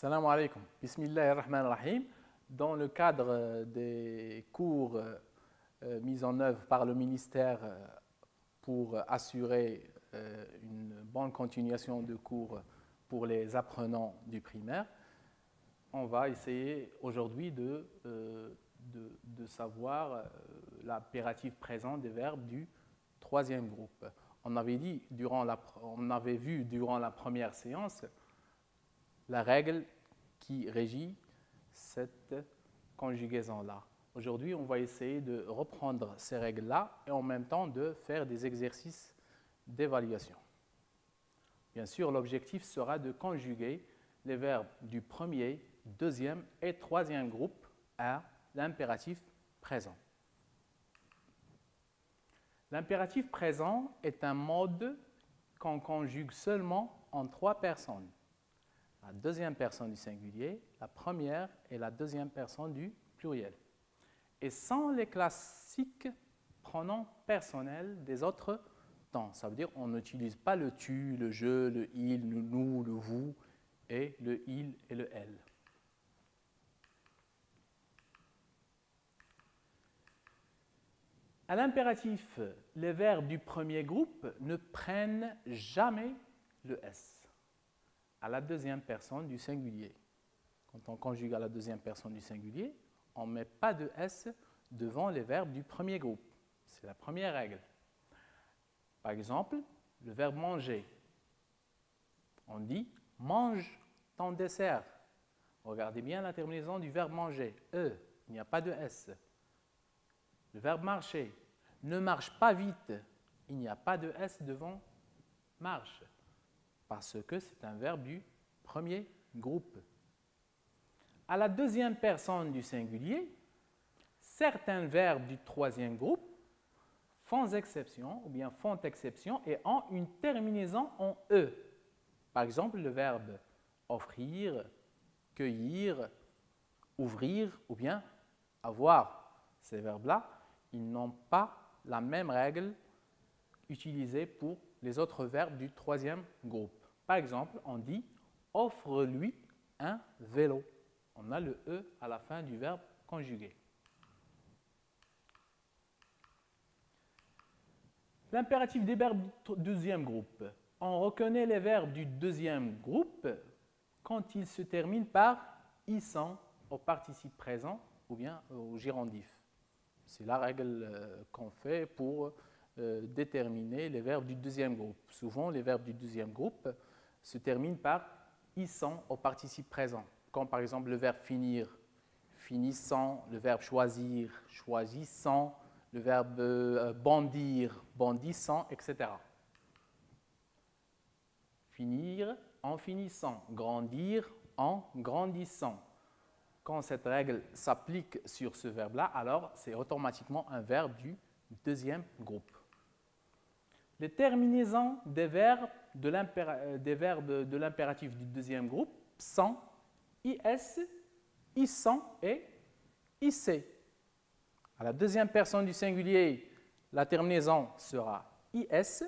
Salam alaikum. Bismillahirrahmanirrahim. Dans le cadre des cours mis en œuvre par le ministère pour assurer une bonne continuation de cours pour les apprenants du primaire, on va essayer aujourd'hui de savoir l'impératif présent des verbes du troisième groupe. On avait vu durant la première séance la règle qui régit cette conjugaison-là. Aujourd'hui, on va essayer de reprendre ces règles-là et en même temps de faire des exercices d'évaluation. Bien sûr, l'objectif sera de conjuguer les verbes du premier, deuxième et troisième groupe à l'impératif présent. L'impératif présent est un mode qu'on conjugue seulement en trois personnes. La deuxième personne du singulier, la première et la deuxième personne du pluriel. Et sans les classiques pronoms personnels des autres temps. Ça veut dire qu'on n'utilise pas le tu, le je, le il, le nous, le vous et le il et le elle. À l'impératif, les verbes du premier groupe ne prennent jamais le S. À la deuxième personne du singulier. Quand on conjugue à la deuxième personne du singulier, on ne met pas de S devant les verbes du premier groupe. C'est la première règle. Par exemple, le verbe manger. On dit « mange ton dessert ». Regardez bien la terminaison du verbe manger. E, il n'y a pas de S. Le verbe marcher. Ne marche pas vite. Il n'y a pas de S devant marche. Parce que c'est un verbe du premier groupe. À la deuxième personne du singulier, certains verbes du troisième groupe font exception et ont une terminaison en E. Par exemple, le verbe offrir, cueillir, ouvrir ou bien avoir. Ces verbes-là, ils n'ont pas la même règle utilisée pour les autres verbes du troisième groupe. Par exemple, on dit « offre-lui un vélo ». On a le « e » à la fin du verbe conjugué. L'impératif des verbes du deuxième groupe. On reconnaît les verbes du deuxième groupe quand ils se terminent par « y sont » au participe présent ou bien au gérondif. C'est la règle qu'on fait pour déterminer les verbes du deuxième groupe. Souvent, les verbes du deuxième groupe se terminent par « y sont » au participe présent, comme par exemple le verbe finir, finissant, le verbe choisir, choisissant, le verbe bondir, bondissant, etc. Finir en finissant, grandir en grandissant. Quand cette règle s'applique sur ce verbe-là, alors c'est automatiquement un verbe du deuxième groupe. Les terminaisons des verbes de l'impératif du deuxième groupe sont is, isson et ic. À la deuxième personne du singulier, la terminaison sera is.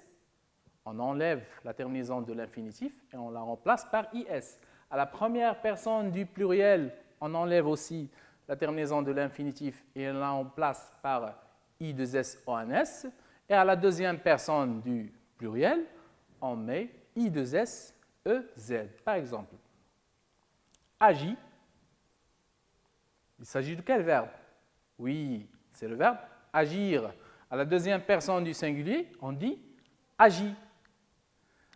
On enlève la terminaison de l'infinitif et on la remplace par is. À la première personne du pluriel, on enlève aussi la terminaison de l'infinitif et on la remplace par i2s-ons. Et à la deuxième personne du pluriel, on met i2s-ez. Par exemple, agit. Il s'agit de quel verbe? Oui, c'est le verbe agir. À la deuxième personne du singulier, on dit agit.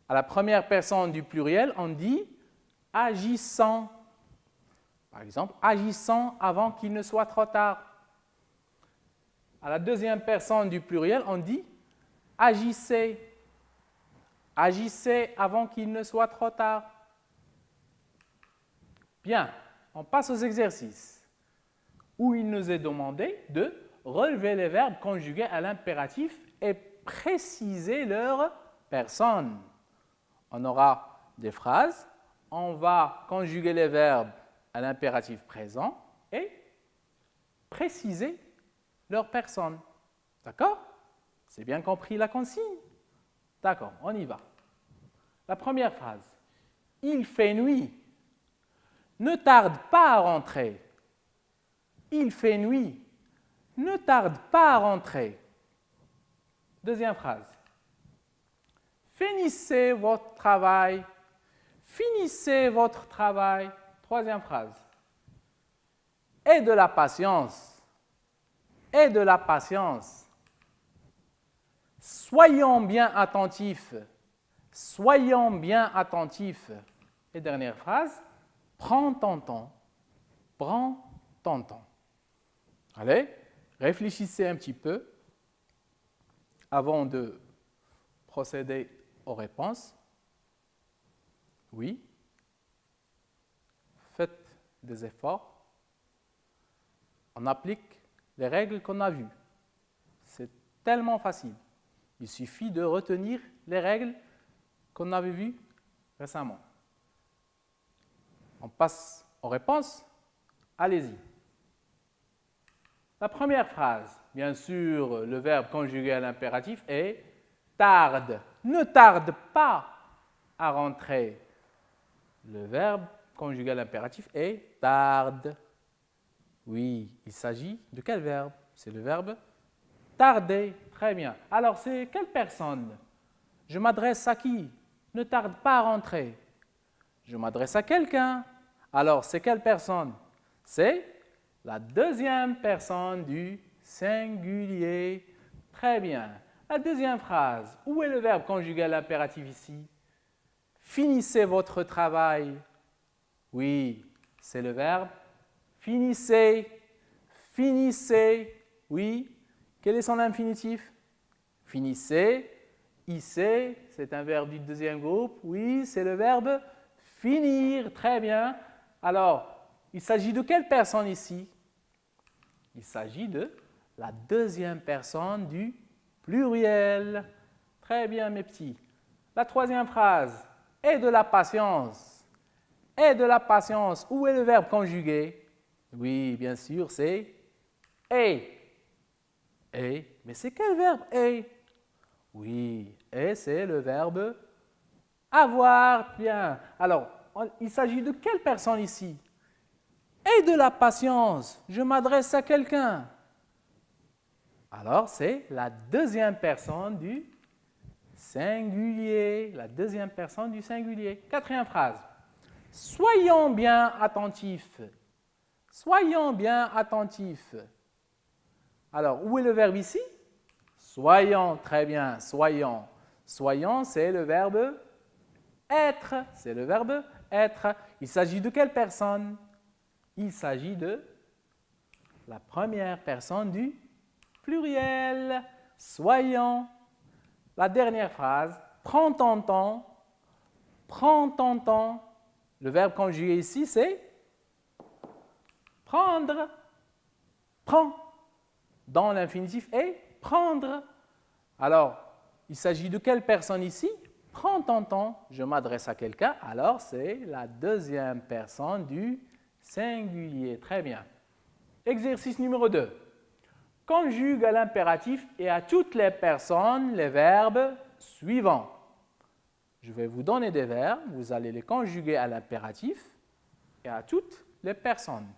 À la première personne du pluriel, on dit agissant. Par exemple, agissant avant qu'il ne soit trop tard. À la deuxième personne du pluriel, on dit agissez. Agissez avant qu'il ne soit trop tard. Bien, on passe aux exercices où il nous est demandé de relever les verbes conjugués à l'impératif et préciser leur personne. On aura des phrases, on va conjuguer les verbes à l'impératif présent et préciser leur personne. D'accord? C'est bien compris la consigne? D'accord, on y va. La première phrase. Il fait nuit. ne tarde pas à rentrer. Il fait nuit. Ne tarde pas à rentrer. Deuxième phrase. Finissez votre travail. Finissez votre travail. Troisième phrase. Aie de la patience. Aie de la patience. Soyons bien attentifs. Soyons bien attentifs. Et dernière phrase. Prends ton temps. Prends ton temps. Allez, réfléchissez un petit peu avant de procéder aux réponses. Oui. Faites des efforts. On applique les règles qu'on a vues. C'est tellement facile. Il suffit de retenir les règles qu'on avait vues récemment. On passe aux réponses. Allez-y. La première phrase, bien sûr, le verbe conjugué à l'impératif est tarde. Ne tarde pas à rentrer. Le verbe conjugué à l'impératif est tarde. Oui, il s'agit de quel verbe? C'est le verbe tarder. Très bien. Alors, c'est quelle personne? Je m'adresse à qui? Ne tarde pas à rentrer. Je m'adresse à quelqu'un. Alors, c'est quelle personne? C'est la deuxième personne du singulier. Très bien. La deuxième phrase. Où est le verbe conjugué à l'impératif ici? Finissez votre travail. Oui, c'est le verbe finissez. Finissez. Oui. Quel est son infinitif? Finissez. Issez, c'est un verbe du deuxième groupe. Oui, c'est le verbe finir. Très bien. Alors, il s'agit de quelle personne ici? Il s'agit de la deuxième personne du pluriel. Très bien, mes petits. La troisième phrase. Aie de la patience. Aie de la patience. Où est le verbe conjugué? Oui, bien sûr, c'est aie. Aie. Mais c'est quel verbe aie? Oui, et c'est le verbe avoir. Bien. Alors, il s'agit de quelle personne ici? Aie de la patience. Je m'adresse à quelqu'un. Alors, c'est la deuxième personne du singulier. La deuxième personne du singulier. Quatrième phrase. Soyons bien attentifs. Soyons bien attentifs. Alors, où est le verbe ici? Soyons, très bien, soyons. Soyons, c'est le verbe être. C'est le verbe être. Il s'agit de quelle personne? Il s'agit de la première personne du pluriel. Soyons. La dernière phrase. Prends ton temps. Prends ton temps. Le verbe conjugué ici, c'est prendre. Prends. Dans l'infinitif est prendre. Alors, il s'agit de quelle personne ici? Prends ton temps, je m'adresse à quelqu'un, alors c'est la deuxième personne du singulier. Très bien. Exercice numéro 2. Conjugue à l'impératif et à toutes les personnes les verbes suivants. Je vais vous donner des verbes, vous allez les conjuguer à l'impératif et à toutes les personnes.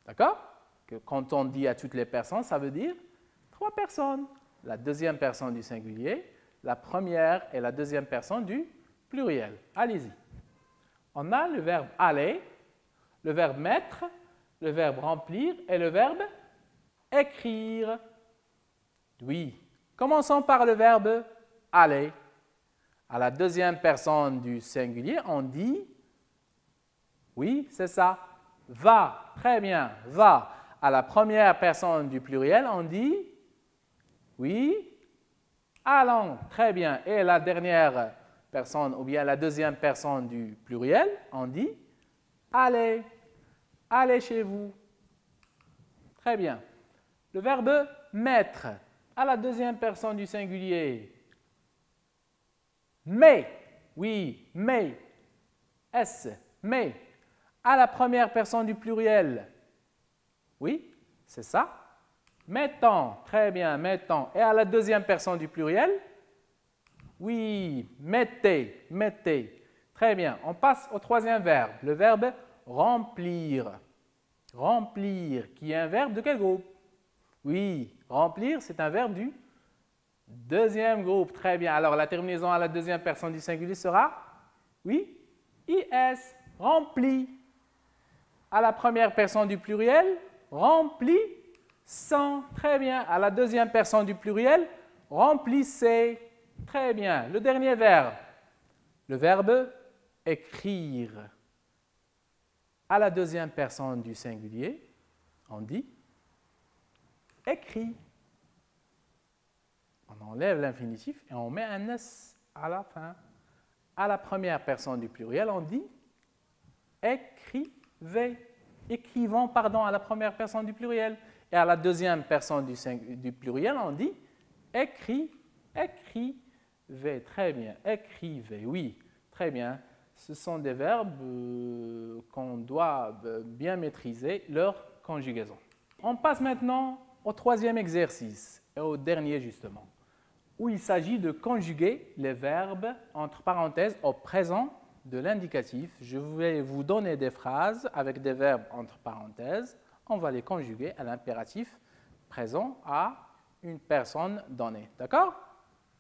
D'accord? Que quand on dit à toutes les personnes, ça veut dire 3 personnes. La deuxième personne du singulier, la première et la deuxième personne du pluriel. Allez-y. On a le verbe aller, le verbe mettre, le verbe remplir et le verbe écrire. Oui. Commençons par le verbe aller. À la deuxième personne du singulier, on dit, oui, c'est ça, va. Très bien, va. À la première personne du pluriel, on dit, oui, allons. Très bien. Et la dernière personne, ou bien la deuxième personne du pluriel, on dit, allez. Allez chez vous. Très bien. Le verbe mettre, à la deuxième personne du singulier. Mais, oui, mais, S, mais. À la première personne du pluriel. Oui, c'est ça. Mettons, très bien, mettons. Et à la deuxième personne du pluriel? Oui, mettez, mettez. Très bien, on passe au troisième verbe, le verbe remplir. Remplir, qui est un verbe de quel groupe? Oui, remplir, c'est un verbe du deuxième groupe. Très bien. Alors, la terminaison à la deuxième personne du singulier sera? Oui, IS, rempli. À la première personne du pluriel, remplissant. Très bien. À la deuxième personne du pluriel, remplissez. Très bien. Le dernier verbe, le verbe écrire. À la deuxième personne du singulier, on dit écrit. On enlève l'infinitif et on met un S à la fin. À la première personne du pluriel, on dit écrivez. Écrivons, pardon, à la première personne du pluriel. Et à la deuxième personne du pluriel, on dit écrivez. Très bien. Écrivez, oui. Très bien. Ce sont des verbes qu'on doit bien maîtriser leur conjugaison. On passe maintenant au troisième exercice et au dernier justement, où il s'agit de conjuguer les verbes entre parenthèses au présent de l'indicatif. Je vais vous donner des phrases avec des verbes entre parenthèses. On va les conjuguer à l'impératif présent à une personne donnée. D'accord?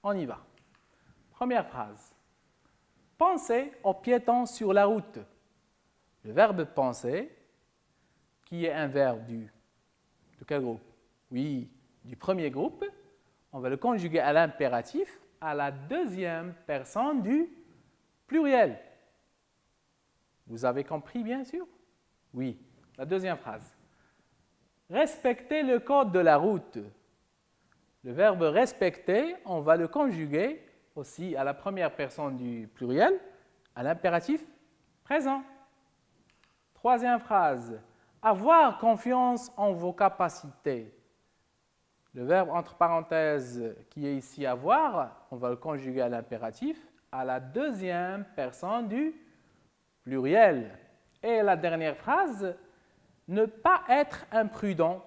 On y va. Première phrase. Pensez aux piétons sur la route. Le verbe penser, qui est un verbe de quel groupe? Oui, du premier groupe. On va le conjuguer à l'impératif à la deuxième personne du pluriel. Vous avez compris, bien sûr? Oui. La deuxième phrase. Respectez le code de la route. Le verbe respecter, on va le conjuguer aussi à la première personne du pluriel, à l'impératif présent. Troisième phrase. Avoir confiance en vos capacités. Le verbe entre parenthèses qui est ici avoir, on va le conjuguer à l'impératif à la deuxième personne du pluriel. Et la dernière phrase, ne pas être imprudent.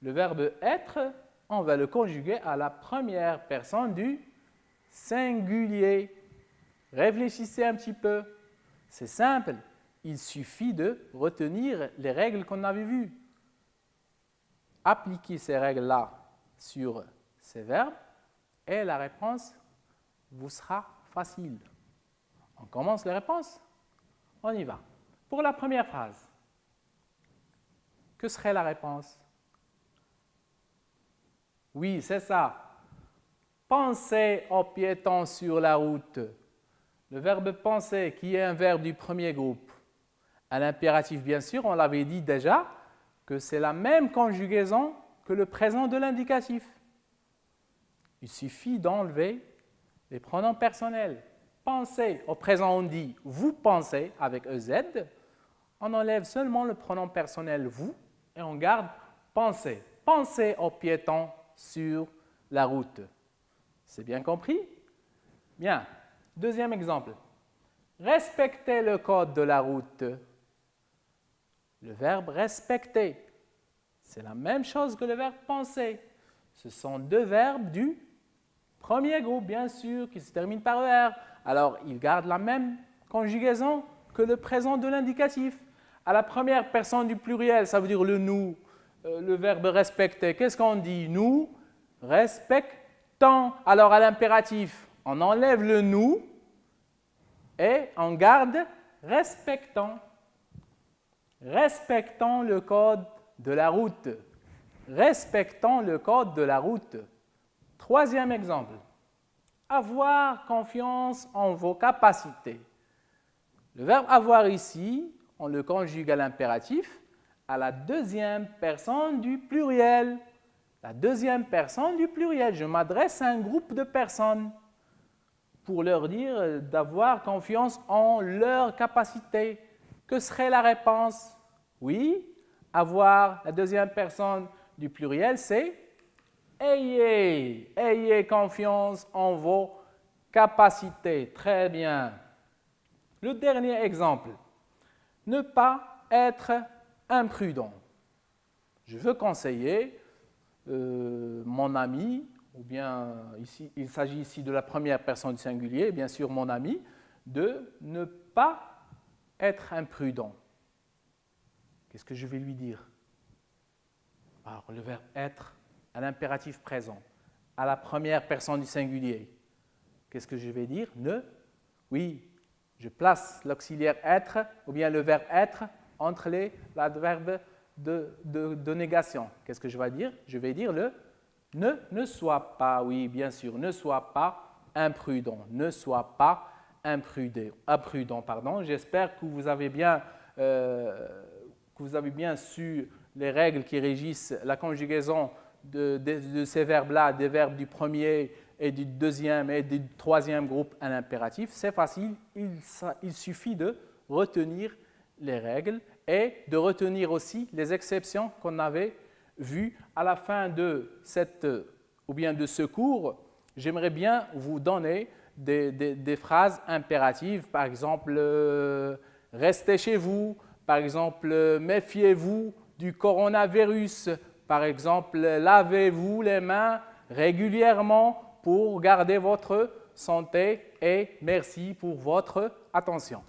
Le verbe être, on va le conjuguer à la première personne du singulier. Réfléchissez un petit peu. C'est simple. Il suffit de retenir les règles qu'on avait vues. Appliquez ces règles-là sur ces verbes et la réponse vous sera facile. On commence les réponses? On y va. Pour la première phrase, que serait la réponse? Oui, c'est ça. Pensez aux piétons sur la route. Le verbe penser, qui est un verbe du premier groupe. À l'impératif, bien sûr, on l'avait dit déjà, que c'est la même conjugaison que le présent de l'indicatif. Il suffit d'enlever les pronoms personnels. Pensez, au présent on dit « vous pensez » avec EZ. On enlève seulement le pronom personnel « vous » et on garde « pensez ». Pensez aux piétons sur la route. C'est bien compris? Bien. Deuxième exemple. Respectez le code de la route. Le verbe respecter, c'est la même chose que le verbe penser. Ce sont deux verbes du premier groupe, bien sûr, qui se terminent par ER. Alors, ils gardent la même conjugaison que le présent de l'indicatif. À la première personne du pluriel, ça veut dire le nous, le verbe respecter. Qu'est-ce qu'on dit? Nous respectons. Alors, à l'impératif, on enlève le nous et on garde respectons. Respectons le code de la route. Respectons le code de la route. Troisième exemple. Avoir confiance en vos capacités. Le verbe avoir ici, on le conjugue à l'impératif à la deuxième personne du pluriel. La deuxième personne du pluriel. Je m'adresse à un groupe de personnes pour leur dire d'avoir confiance en leurs capacités. Que serait la réponse? Oui, avoir, la deuxième personne du pluriel, c'est ayez. Ayez confiance en vos capacités. Très bien. Le dernier exemple. Ne pas être imprudent. Je veux conseiller mon ami, ou bien ici, il s'agit ici de la première personne du singulier, bien sûr mon ami, de ne pas être imprudent. qu'est-ce que je vais lui dire? Alors, le verbe être à l'impératif présent, à la première personne du singulier. Qu'est-ce que je vais dire? Ne. Oui, je place l'auxiliaire être ou bien le verbe être entre les adverbes de négation. Qu'est-ce que je vais dire? Je vais dire le ne sois pas, oui, bien sûr, ne sois pas imprudent, ne sois pas imprudent, pardon. J'espère que vous avez bien su les règles qui régissent la conjugaison de ces verbes-là, des verbes du premier et du deuxième et du troisième groupe à l'impératif. C'est facile, il suffit de retenir les règles et de retenir aussi les exceptions qu'on avait vues à la fin de ce cours. J'aimerais bien vous donner des phrases impératives, par exemple, restez chez vous, par exemple, méfiez-vous du coronavirus, par exemple, lavez-vous les mains régulièrement pour garder votre santé et merci pour votre attention.